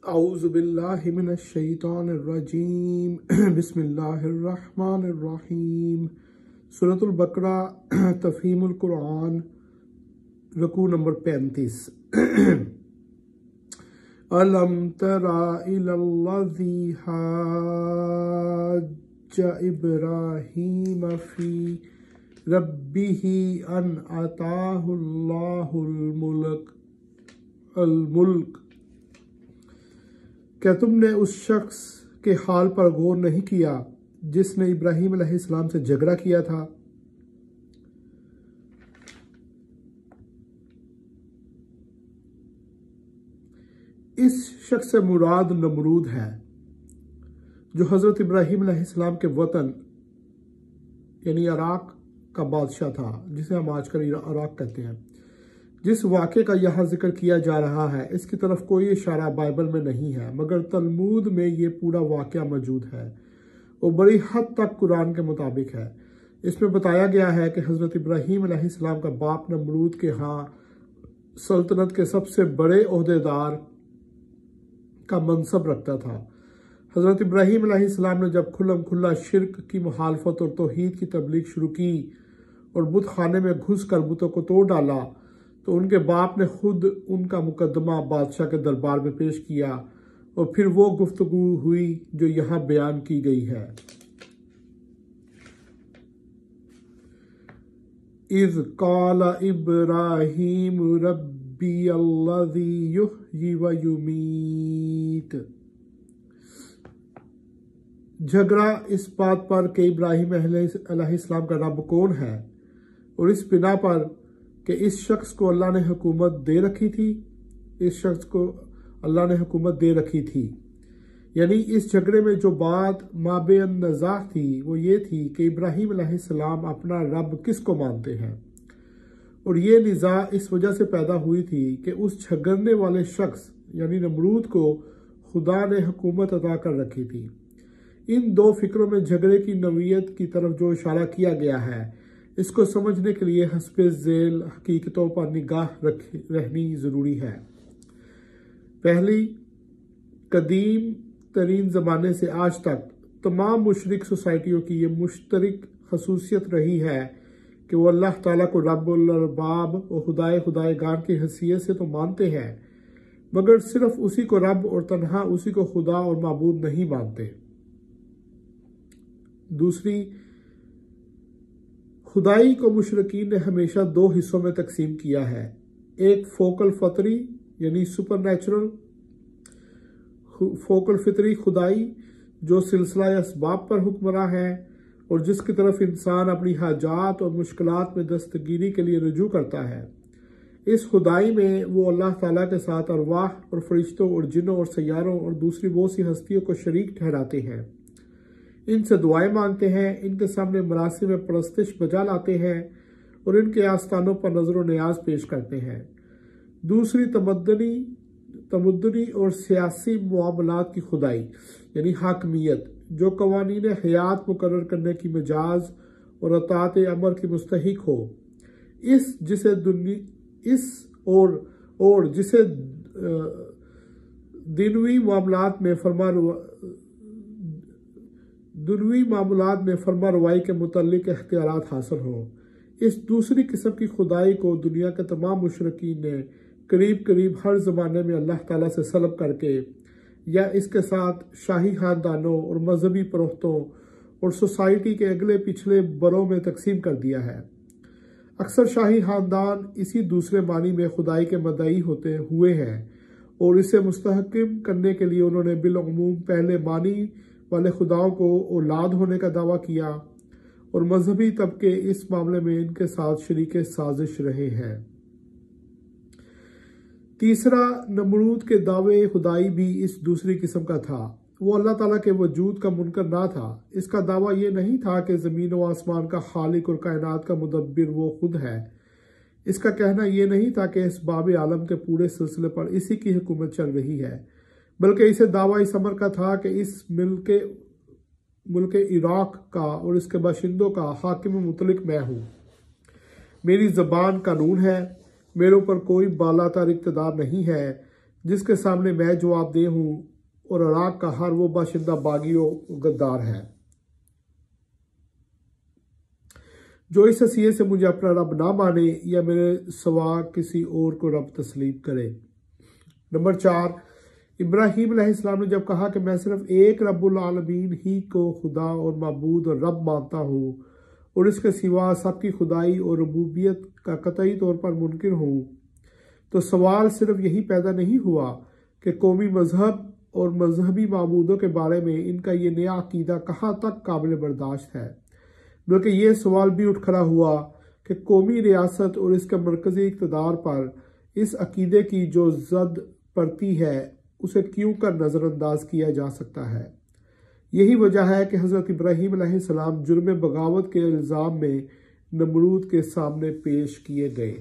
اعوذ باللہ من الشیطان الرجیم بسم اللہ الرحمن الرحیم سورۃ البقرہ تفہیم القرآن رکوع نمبر 35 أَلَمْ تَرَ إِلَى الَّذِي حَاجَّ إِبْرَاهِيمَ فِي رَبِّهِ أَنْ آتَاهُ اللَّهُ الْمُلْكَ کیا تم نے اس شخص کے حال پر غور نہیں کیا جس نے ابراہیم علیہ السلام سے جھگڑا کیا تھا؟ اس شخص سے مراد نمرود ہے جو حضرت ابراہیم علیہ السلام کے وطن یعنی عراق کا بادشاہ تھا، جسے ہم آج کل عراق کہتے ہیں۔ جس واقعے کا یہاں ذکر کیا جا رہا ہے اس کی طرف کوئی اشارہ بائبل میں نہیں ہے، مگر تلمود میں یہ پورا واقعہ موجود ہے اور بڑی حد تک قرآن کے مطابق ہے۔ اس میں بتایا گیا ہے کہ حضرت ابراہیم علیہ السلام کا باپ نمرود کے ہاں سلطنت کے سب سے بڑے عہدیدار کا منصب رکھتا تھا۔ حضرت ابراہیم علیہ السلام نے جب کھلم کھلا شرک کی مخالفت اور توحید کی تبلیغ شروع کی اور بت خانے میں گھس کر بتوں کو توڑ ڈالا تو ان کے باپ نے خود ان کا مقدمہ بادشاہ کے دربار میں پیش کیا اور پھر وہ گفتگو ہوئی جو یہاں بیان کی گئی ہے۔ اِذْ قَالَ إِبْرَاهِيمُ رَبِّيَ الَّذِي يُحْيِي وَيُمِيتُ۔ جھگڑا اس بات پر کہ ابراہیم علیہ السلام کا رب کون ہے اور اس بنا پر کہ اس شخص کو اللہ نے حکومت دے رکھی تھی، یعنی اس جھگڑے میں جو بات مابین نزاع تھی وہ یہ تھی کہ ابراہیم علیہ السلام اپنا رب کس کو مانتے ہیں، اور یہ نزاع اس وجہ سے پیدا ہوئی تھی کہ اس جھگڑنے والے شخص یعنی نمرود کو خدا نے حکومت عطا کر رکھی تھی۔ ان دو فکروں میں جھگڑے کی نوعیت کی طرف جو اشارہ کیا گیا ہے اس کو سمجھنے کے لیے حسب ذیل حقیقتوں پر نگاہ رہنی ضروری ہے۔ پہلی، قدیم ترین زمانے سے آج تک تمام مشرک سوسائٹیوں کی یہ مشترک خصوصیت رہی ہے کہ وہ اللہ تعالیٰ کو رب الارباب اور خدائے گان کی حیثیت سے تو مانتے ہیں، مگر صرف اسی کو رب اور تنہا اسی کو خدا اور معبود نہیں مانتے۔ دوسری، خدائی کو مشرکین نے ہمیشہ دو حصوں میں تقسیم کیا ہے، ایک فوق الفطری یعنی سپر نیچرل فوق الفطری خدائی جو سلسلہ اسباب پر حکمراں ہے اور جس کی طرف انسان اپنی حاجات اور مشکلات میں دستگیری کے لیے رجوع کرتا ہے۔ اس خدائی میں وہ اللہ تعالیٰ کے ساتھ ارواح اور فرشتوں اور جنوں اور سیاروں اور دوسری بہت سی ہستیوں کو شریک ٹھہراتے ہیں، ان سے دعائیں مانگتے ہیں، ان کے سامنے مراسم میں پرستش بجا لاتے ہیں اور ان کے آستانوں پر نظر و نیاز پیش کرتے ہیں۔ دوسری، تمدنی اور سیاسی معاملات کی خدائی یعنی حاکمیت جو قوانین حیات مقرر کرنے کی مجاز اور اطاعت امر کی مستحق ہو، جسے دنوی معاملات میں فرما روائی کے متعلق اختیارات حاصل ہوں۔ اس دوسری قسم کی خدائی کو دنیا کے تمام مشرکین نے قریب ہر زمانے میں اللہ تعالیٰ سے سلب کر کے یا اس کے ساتھ شاہی خاندانوں اور مذہبی پروہتوں اور سوسائٹی کے اگلے پچھلے بروں میں تقسیم کر دیا ہے۔ اکثر شاہی خاندان اسی دوسرے معنی میں خدائی کے مدعی ہوئے ہیں اور اسے مستحکم کرنے کے لیے انہوں نے بالعموم پہلے معنی والے خداؤں کو اولاد ہونے کا دعویٰ کیا اور مذہبی طبقے اس معاملے میں ان کے ساتھ شریک سازش رہے ہیں۔ تیسرا، نمرود کے دعوے خدائی بھی اس دوسری قسم کا تھا۔ وہ اللہ تعالیٰ کے وجود کا منکر نہ تھا۔ اس کا دعویٰ یہ نہیں تھا کہ زمین و آسمان کا خالق اور کائنات کا مدبر وہ خود ہے۔ اس کا کہنا یہ نہیں تھا کہ اسباب عالم کے پورے سلسلے پر اسی کی حکومت چل رہی ہے، بلکہ اسے دعویٰ اس امر کا تھا کہ اس ملک عراق کا اور اس کے باشندوں کا حاکم مطلق میں ہوں۔ میری زبان قانون ہے، میرے اوپر کوئی بالا تر اقتدار نہیں ہے، جس کے سامنے میں جواب دہ ہوں، اور عراق کا ہر وہ باشندہ باغی و غدار ہے جو اس حیثیت سے مجھے اپنا رب نہ مانے یا میرے سوا کسی اور کو رب تسلیم کرے۔ نمبر 4، ابراہیم علیہ السلام نے جب کہا کہ میں صرف ایک رب العالمین ہی کو خدا اور معبود اور رب مانتا ہوں اور اس کے سوا سب کی خدائی اور ربوبیت کا قطعی طور پر منکر ہوں، تو سوال صرف یہی پیدا نہیں ہوا کہ قومی مذہب اور مذہبی معبودوں کے بارے میں ان کا یہ نیا عقیدہ کہاں تک قابل برداشت ہے، بلکہ یہ سوال بھی اٹھ کھڑا ہوا کہ قومی ریاست اور اس کے مرکزی اقتدار پر اس عقیدے کی جو زد پڑتی ہے اسے کیوں کر نظر انداز کیا جا سکتا ہے۔ یہی وجہ ہے کہ حضرت ابراہیم علیہ السلام جرم بغاوت کے الزام میں نمرود کے سامنے پیش کیے گئے۔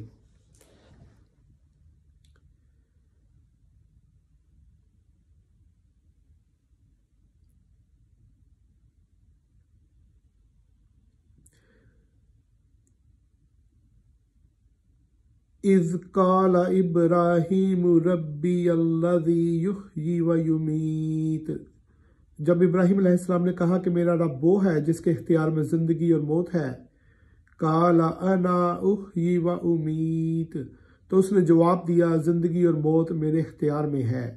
اذ قال ابراہیم ربی الذی یحیی و یمیت، جب ابراہیم علیہ السلام نے کہا کہ میرا رب وہ ہے جس کے اختیار میں زندگی اور موت ہے، قال انا احیی و امیت، تو اس نے جواب دیا زندگی اور موت میرے اختیار میں ہے۔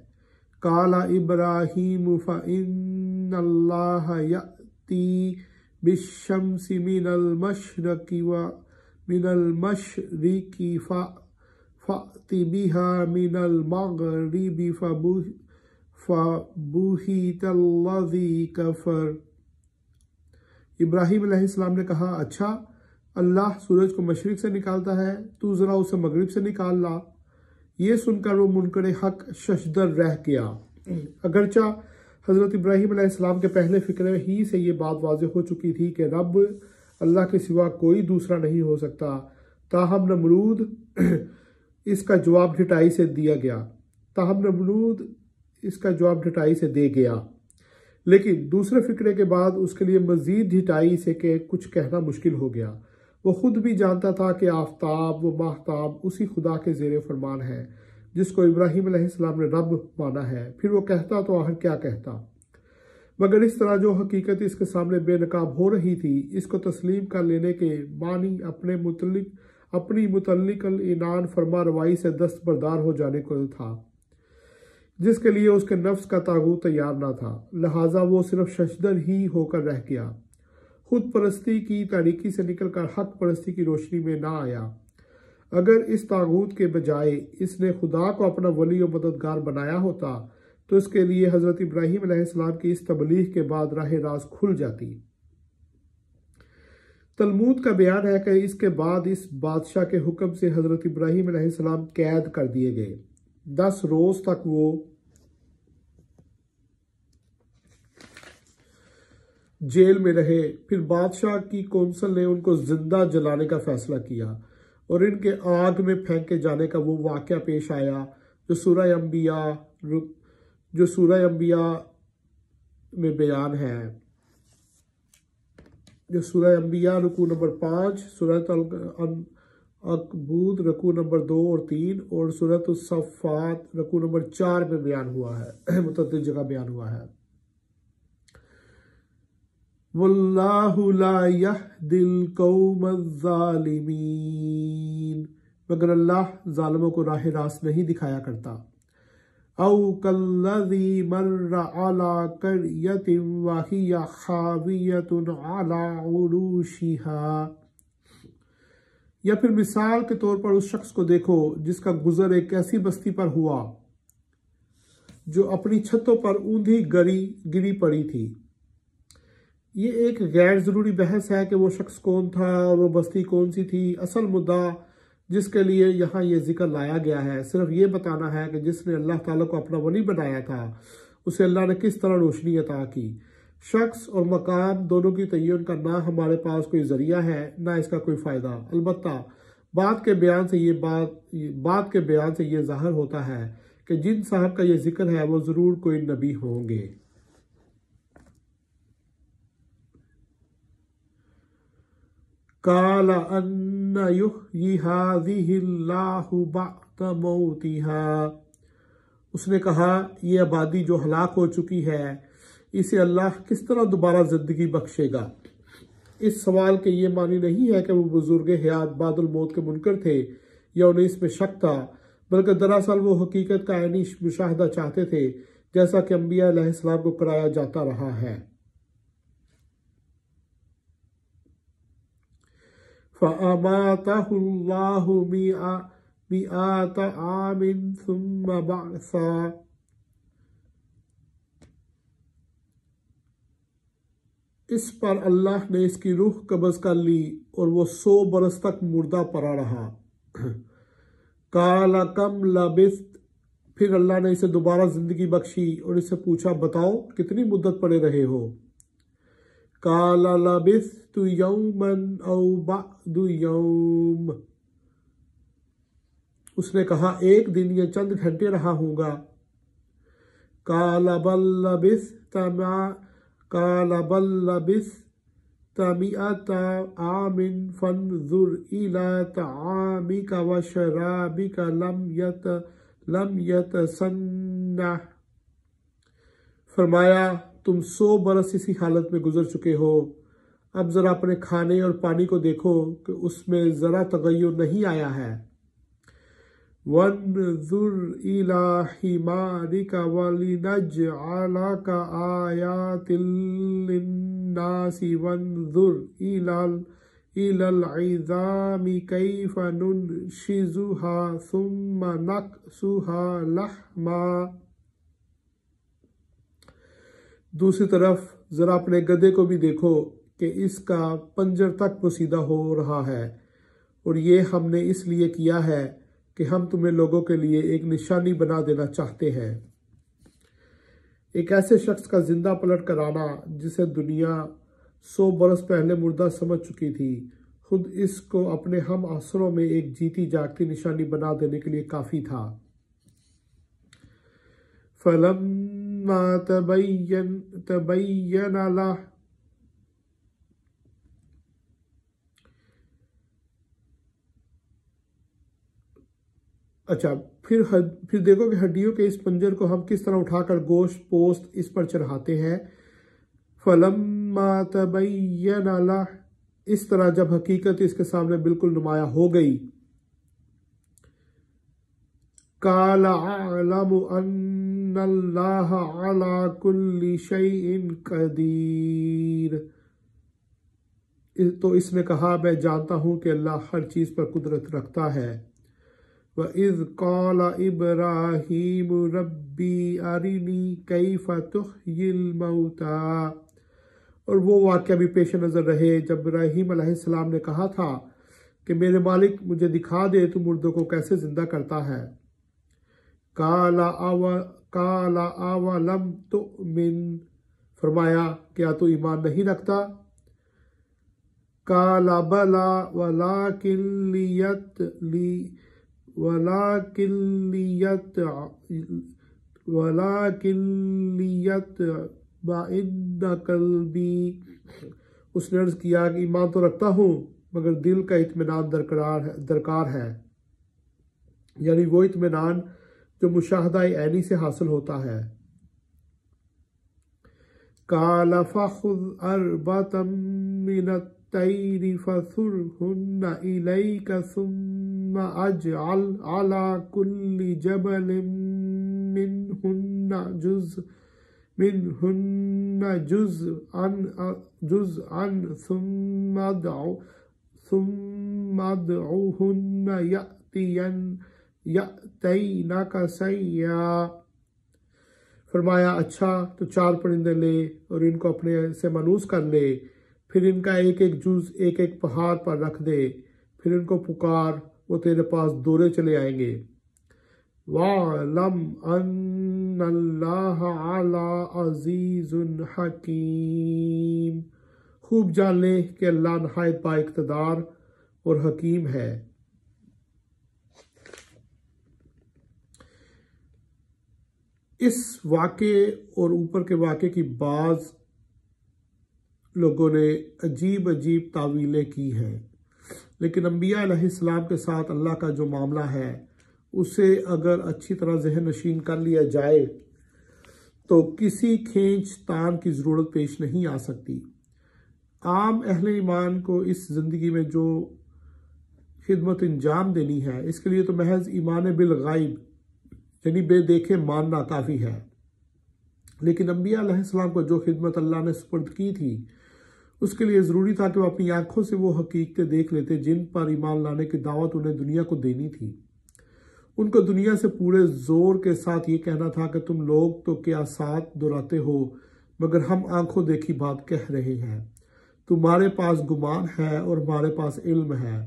قال ابراہیم فإن اللہ یأتی بالشمس من المشرق و من المشرق فأت بها من المغرب فبہت الذی کفر۔ ابراہیم علیہ السلام نے کہا اچھا، اللہ سورج کو مشرق سے نکالتا ہے، تو ذرا اسے مغرب سے نکال لا۔ یہ سن کر وہ منکر حق ششدر رہ گیا۔ اگرچہ حضرت ابراہیم علیہ السلام کے پہلے فکرے ہی سے یہ بات واضح ہو چکی تھی کہ رب اللہ کے سوا کوئی دوسرا نہیں ہو سکتا، تاہم نمرود اس کا جواب ڈھٹائی سے دے گیا، لیکن دوسرے فکرے کے بعد اس کے لیے مزید ڈھٹائی سے کہ کچھ کہنا مشکل ہو گیا۔ وہ خود بھی جانتا تھا کہ آفتاب و ماہتاب اسی خدا کے زیر فرمان ہے جس کو ابراہیم علیہ السلام نے رب مانا ہے، پھر وہ کہتا تو آخر کیا کہتا؟ مگر اس طرح جو حقیقت اس کے سامنے بے نقاب ہو رہی تھی، اس کو تسلیم کر لینے کے معنی اپنی متعلق العنان فرما روائی سے دستبردار ہو جانے کو تھا، جس کے لیے اس کے نفس کا طاغوت تیار نہ تھا، لہٰذا وہ صرف ششدر ہی ہو کر رہ گیا، خود پرستی کی تاریکی سے نکل کر حق پرستی کی روشنی میں نہ آیا۔ اگر اس طاغوت کے بجائے اس نے خدا کو اپنا ولی و مددگار بنایا ہوتا تو اس کے لیے حضرت ابراہیم علیہ السلام کی اس تبلیغ کے بعد راہ راست کھل جاتی۔ تلمود کا بیان ہے کہ اس کے بعد اس بادشاہ کے حکم سے حضرت ابراہیم علیہ السلام قید کر دیے گئے، 10 روز تک وہ جیل میں رہے۔ پھر بادشاہ کی کونسل نے ان کو زندہ جلانے کا فیصلہ کیا اور ان کے آگ میں پھینکے جانے کا وہ واقعہ پیش آیا جو سورہ انبیاء میں بیان ہے، جو سورہ انبیاء رکوع نمبر 5، سورہ العنکبوت رکوع نمبر 2 اور 3 اور سورہ الصفات رکوع نمبر 4 میں بیان ہوا ہے، متعدد جگہ بیان ہوا ہے۔ واللہ لا یہدی القوم الظالمین، مگر اللہ ظالموں کو راہ راست نہیں دکھایا کرتا۔ او کالذی مر علی قریۃ وہی خاویۃ علی عروشہا، یا پھر مثال کے طور پر اس شخص کو دیکھو جس کا گزر ایک ایسی بستی پر ہوا جو اپنی چھتوں پر اوندھی گری پڑی تھی۔ یہ ایک غیر ضروری بحث ہے کہ وہ شخص کون تھا اور وہ بستی کون سی تھی۔ اصل مدعا جس کے لیے یہاں یہ ذکر لایا گیا ہے صرف یہ بتانا ہے کہ جس نے اللہ تعالیٰ کو اپنا ولی بنایا تھا اسے اللہ نے کس طرح روشنی عطا کی۔ شخص اور مقام دونوں کی تعین کا نہ ہمارے پاس کوئی ذریعہ ہے نہ اس کا کوئی فائدہ، البتہ بات کے بیان سے یہ ظاہر ہوتا ہے کہ جن صاحب کا یہ ذکر ہے وہ ضرور کوئی نبی ہوں گے۔ قال ان یحیی ہذہ اللہ بعد موتہا اس نے کہا یہ آبادی جو ہلاک ہو چکی ہے اسے اللہ کس طرح دوبارہ زندگی بخشے گا؟ اس سوال کے یہ معنی نہیں ہے کہ وہ بزرگ حیات بعد الموت کے منکر تھے یا انہیں اس میں شک تھا، بلکہ دراصل وہ حقیقت کا عینی مشاہدہ چاہتے تھے جیسا کہ انبیاء علیہ السلام کو کرایا جاتا رہا ہے۔ فَأَمَاتَهُ اللَّهُ مِئَةَ عَامٍ ثُمَّ بَعْثَهُ، اس پر اللہ نے اس کی روح قبض کر لی اور وہ 100 برس تک مردہ پڑا رہا۔ قَالَ كَمْ لَبِثْتَ، پھر اللہ نے اسے دوبارہ زندگی بخشی اور اسے پوچھا بتاؤ کتنی مدت پڑے رہے ہو؟ قَالَ لَبِثْتُ يَوْمًا أَوْ بَعْضَ يَوْمٍ، اس نے کہا ایک دن یا چند گھنٹے رہا ہوں گا۔ قَالَ بَلْ لَبِثْتَ مِئَةَ عَامٍ فَانظُرْ إِلَىٰ طَعَامِكَ وَشَرَابِكَ لَمْ يَتَسَنَّحْ، فرمایا تم 100 برس اسی حالت میں گزر چکے ہو، اب ذرا اپنے کھانے اور پانی کو دیکھو کہ اس میں ذرا تغیر نہیں آیا ہے۔ وَانظُرْ إِلَىٰ حِمَارِكَ وَلِنَجْعَلَكَ آيَاتٍ لِلنَّاسِ وَانظُرْ إِلَى الْعِظَامِ كَيْفَ نُنشِزُهَا ثُمَّ نَكْسُوهَا لَحْمًا، دوسری طرف ذرا اپنے گدھے کو بھی دیکھو کہ اس کا پنجر تک پوسیدہ ہو رہا ہے، اور یہ ہم نے اس لیے کیا ہے کہ ہم تمہیں لوگوں کے لیے ایک نشانی بنا دینا چاہتے ہیں۔ ایک ایسے شخص کا زندہ پلٹ کر آنا جسے دنیا 100 برس پہلے مردہ سمجھ چکی تھی، خود اس کو اپنے ہم عصروں میں ایک جیتی جاگتی نشانی بنا دینے کے لیے کافی تھا۔ فَلَمَّا تَبَيَّنَ لَهُ، اچھا پھر دیکھو کہ ہڈیوں کے اس پنجر کو ہم کس طرح اٹھا کر گوشت پوست اس پر چڑھاتے ہیں۔ فَلَمَّا تَبَيَّنَ لَهُ، اس طرح جب حقیقت اس کے سامنے بالکل نمایاں ہو گئی، قَالَ أَعْلَمُ أَنَّ اللَّهَ عَلَىٰ كُلِّ شَيْءٍ قَدِيرٌ، تو اس نے کہا میں جانتا ہوں کہ اللہ ہر چیز پر قدرت رکھتا ہے۔ وَإِذْ قَالَ إِبْرَاهِيمُ رَبِّي أَرِنِي كَيْفَ تُحْيِي الْمَوْتَىٰ، اور وہ واقعہ بھی پیش نظر رہے جب ابراہیم علیہ السلام نے کہا تھا کہ میرے مالک مجھے دکھا دے تو مردوں کو کیسے زندہ کرتا ہے۔ قَالَ أَوَلَمْ تُؤْمِنْ، فرمایا کیا تو ایمان نہیں رکھتا؟ قَالَ بَلَىٰ وَلَٰكِن لِيَطْمَئِنَّ قَلْبِي، اس نے عرض کیا کہ ایمان تو رکھتا ہوں مگر دل کا اطمینان درکار ہے، یعنی وہ اطمینان جو مشاہدہ عینی سے حاصل ہوتا ہے۔ قَالَ فَخُذْ أَرْبَعَةً مِّنَ الطَّيْرِ فَصُرْهُنَّ إِلَيْكَ ثُمَّ اجْعَلْ عَلَىٰ كُلِّ جَبَلٍ مِّنْهُنَّ جُزْءًا ثُمَّ ادْعُهُنَّ يَأْتِينَكَ سَعْيًا، فرمایا اچھا تو 4 پرندے لے اور ان کو اپنے سے مانوس کر لے، پھر ان کا ایک ایک جز ایک ایک پہاڑ پر رکھ دے، پھر ان کو پکار وہ تیرے پاس دورے چلے آئیں گے۔ وَاعْلَمْ أَنَّ اللَّهَ عَلَىٰ عَزِيزٌ حَكِيمٌ، خوب جان لے کہ اللہ نہایت با اقتدار اور حکیم ہے۔ اس واقعے اور اوپر کے واقعے کی بعض لوگوں نے عجیب تعویلیں کی ہیں، لیکن انبیاء علیہ السلام کے ساتھ اللہ کا جو معاملہ ہے اسے اگر اچھی طرح ذہن نشین کر لیا جائے تو کسی کھینچ تان کی ضرورت پیش نہیں آ سکتی۔ عام اہل ایمان کو اس زندگی میں جو خدمت انجام دینی ہے، اس کے لیے تو محض ایمان بالغیب یعنی بے دیکھے ماننا کافی ہے، لیکن انبیاء علیہ السلام کو جو خدمت اللہ نے سپرد کی تھی اس کے لیے ضروری تھا کہ وہ اپنی آنکھوں سے وہ حقیقتیں دیکھ لیتے جن پر ایمان لانے کی دعوت انہیں دنیا کو دینی تھی۔ ان کو دنیا سے پورے زور کے ساتھ یہ کہنا تھا کہ تم لوگ تو قیاسات دہراتے ہو مگر ہم آنکھوں دیکھی بات کہہ رہے ہیں، تمہارے پاس گمان ہے اور ہمارے پاس علم ہے،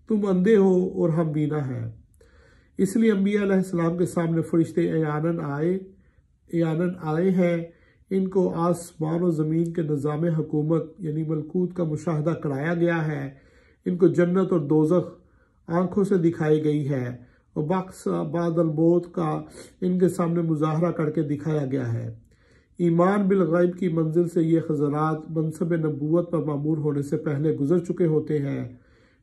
تم اندھے ہو اور ہم بینا ہیں۔ اس لیے انبیاء علیہ السلام کے سامنے فرشتے اعیاناً آئے ہیں، ان کو آسمان و زمین کے نظام حکومت یعنی ملکوت کا مشاہدہ کرایا گیا ہے، ان کو جنت اور دوزخ آنکھوں سے دکھائی گئی ہے اور بخش بعد الموت کا ان کے سامنے مظاہرہ کر کے دکھایا گیا ہے۔ ایمان بالغیب کی منزل سے یہ حضرات منصب نبوت پر معمور ہونے سے پہلے گزر چکے ہوتے ہیں،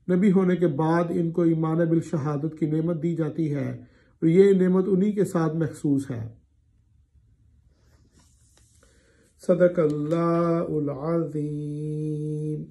نبی ہونے کے بعد ان کو ایمان بالشہادت کی نعمت دی جاتی ہے اور یہ نعمت انہی کے ساتھ مخصوص ہے۔ صدق اللہ العظیم۔